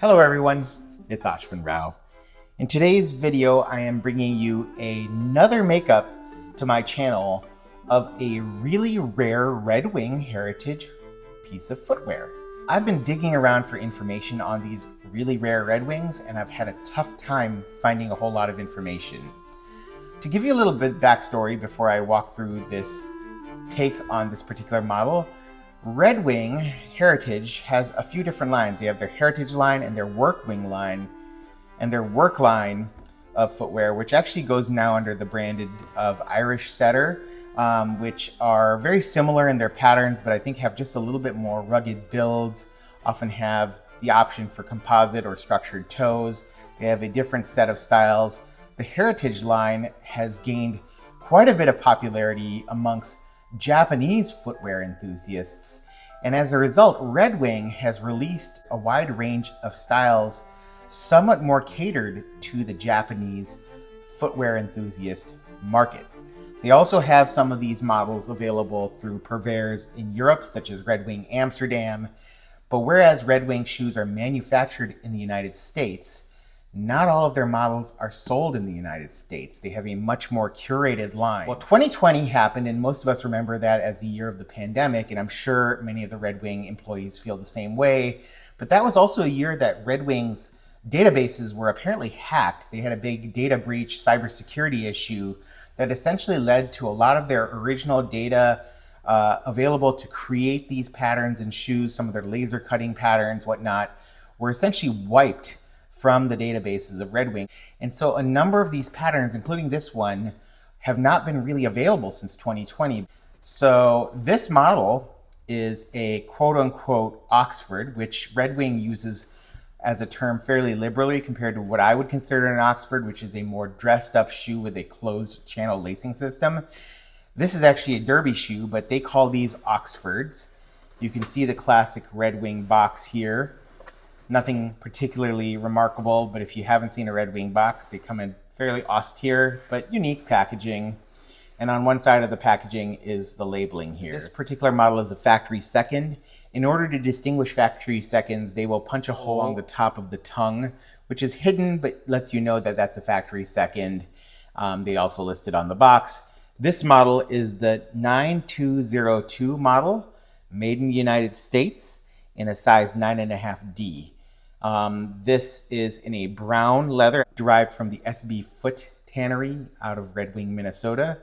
Hello everyone, it's Ashwin Rao. In today's video, I am bringing you another makeup to my channel of a really rare Redwing heritage piece of footwear. I've been digging around for information on these really rare Redwings, and I've had a tough time finding a whole lot of information. To give you a little bit backstory before I walk through this take on this particular model, Redwing Heritage has a few different lines. They have their Heritage line and their Workwing line, and their Work line of footwear, which actually goes now under the branded of Irish Setter, which are very similar in their patterns, but I think have just a little bit more rugged builds, often have the option for composite or structured toes. They have a different set of styles. The Heritage line has gained quite a bit of popularity amongst Japanese footwear enthusiasts, and as a result, Redwing has released a wide range of styles somewhat more catered to the Japanese footwear enthusiast market. They also have some of these models available through purveyors in Europe, such as Redwing Amsterdam, but whereas Redwing shoes are manufactured in the United States, not all of their models are sold in the United States. They have a much more curated line. Well, 2020 happened, and most of us remember that as the year of the pandemic, and I'm sure many of the Redwing employees feel the same way. But that was also a year that Redwing's databases were apparently hacked. They had a big data breach cybersecurity issue that essentially led to a lot of their original data available to create these patterns and shoes, some of their laser cutting patterns, whatnot, were essentially wiped from the databases of Redwing. And so a number of these patterns, including this one, have not been really available since 2020. So this model is a quote-unquote Oxford, which Redwing uses as a term fairly liberally compared to what I would consider an Oxford, which is a more dressed up shoe with a closed channel lacing system. This is actually a derby shoe, but they call these Oxfords. You can see the classic Redwing box here. Nothing particularly remarkable, but if you haven't seen a Redwing box, they come in fairly austere but unique packaging. And on one side of the packaging is the labeling here. This particular model is a factory second. In order to distinguish factory seconds, they will punch a hole along the top of the tongue, which is hidden but lets you know that that's a factory second. They also list it on the box. This model is the 9202 model, made in the United States in a size 9.5D. This is in a brown leather derived from the SB Foot Tannery out of Redwing, Minnesota.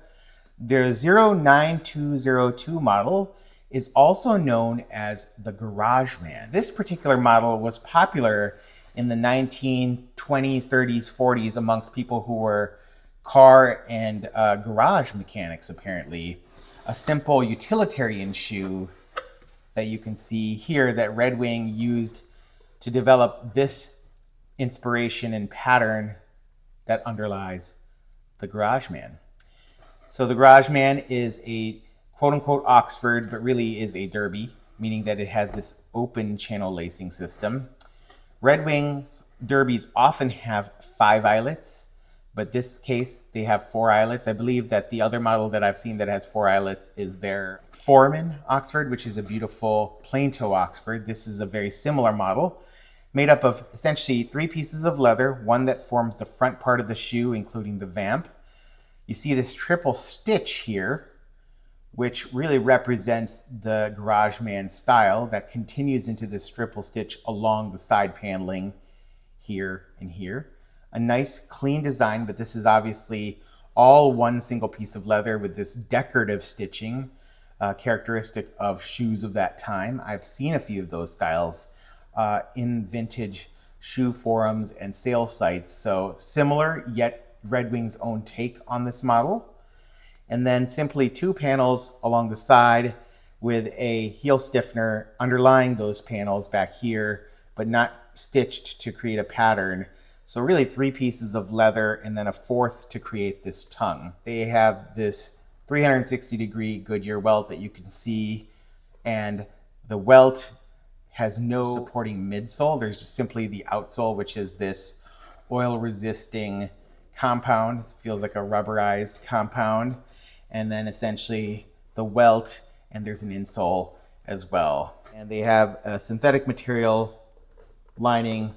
Their 09202 model is also known as the Garageman. This particular model was popular in the 1920s, 30s, 40s amongst people who were car and garage mechanics, apparently. A simple utilitarian shoe that you can see here that Redwing used to develop this inspiration and pattern that underlies the Garageman. So the Garageman is a quote-unquote Oxford, but really is a derby, meaning that it has this open channel lacing system. Redwing's derbies often have 5 eyelets, but this case they have 4 eyelets. I believe that the other model that I've seen that has 4 eyelets is their Foreman Oxford, which is a beautiful plain toe Oxford. This is a very similar model, made up of essentially 3 pieces of leather, one that forms the front part of the shoe, including the vamp. You see this triple stitch here, which really represents the Garageman style that continues into this triple stitch along the side paneling here and here. A nice clean design, but this is obviously all one single piece of leather with this decorative stitching, characteristic of shoes of that time. I've seen a few of those styles in vintage shoe forums and sale sites. So similar, yet Redwing's own take on this model. And then simply 2 panels along the side with a heel stiffener underlying those panels back here, but not stitched to create a pattern. So really 3 pieces of leather and then a 4th to create this tongue. They have this 360-degree Goodyear welt that you can see, and the welt has no supporting midsole. There's just simply the outsole, which is this oil-resisting compound. It feels like a rubberized compound. And then essentially the welt, and there's an insole as well. And they have a synthetic material lining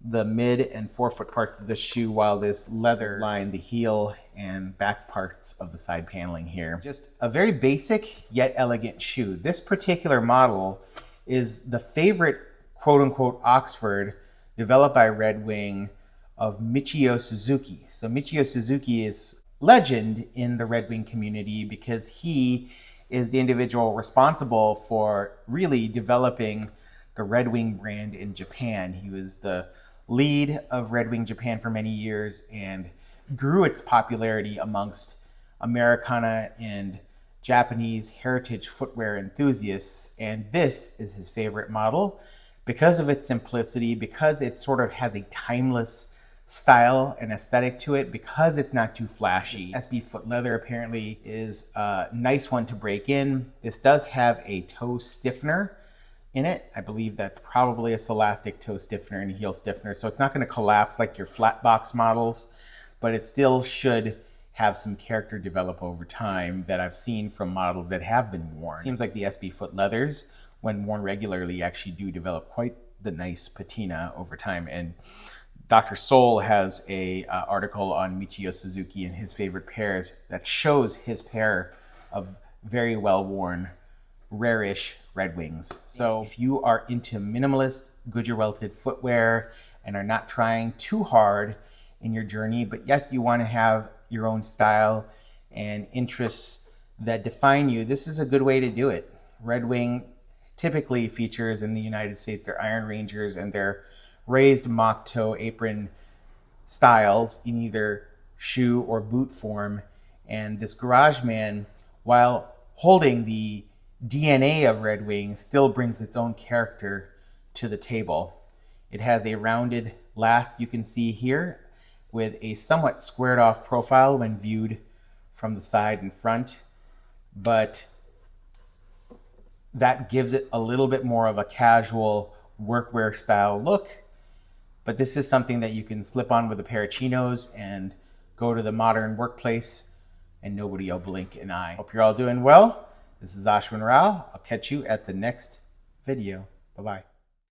the mid and forefoot parts of the shoe, while this leather line the heel and back parts of the side paneling here. Just a very basic yet elegant shoe. This particular model is the favorite quote-unquote Oxford developed by Redwing of Michio Suzuki. So Michio Suzuki is legend in the Redwing community because he is the individual responsible for really developing the Redwing brand in Japan. He was the lead of Redwing Japan for many years and grew its popularity amongst Americana and Japanese heritage footwear enthusiasts. And this is his favorite model because of its simplicity, because it sort of has a timeless style and aesthetic to it, because it's not too flashy. This SB foot leather apparently is a nice one to break in. This does have a toe stiffener in it. I believe that's probably a Celastic toe stiffener and heel stiffener, so it's not going to collapse like your flat box models, but it still should have some character develop over time that I've seen from models that have been worn. It seems like the SB foot leathers, when worn regularly, actually do develop quite the nice patina over time. And Dr. Soul has a article on Michio Suzuki and his favorite pairs that shows his pair of very well-worn, rare-ish Redwings. So if you are into minimalist Goodyear welted footwear and are not trying too hard in your journey, but yes, you want to have your own style and interests that define you, this is a good way to do it. Redwing typically features in the United States their Iron Rangers and their raised mock toe apron styles in either shoe or boot form. And this Garageman, while holding the DNA of Redwing, still brings its own character to the table. It has a rounded last, you can see here, with a somewhat squared off profile when viewed from the side and front, but that gives it a little bit more of a casual workwear style look. But this is something that you can slip on with a pair of chinos and go to the modern workplace and nobody will blink an eye. Hope you're all doing well. This is Ashwin Rao. I'll catch you at the next video. Bye-bye.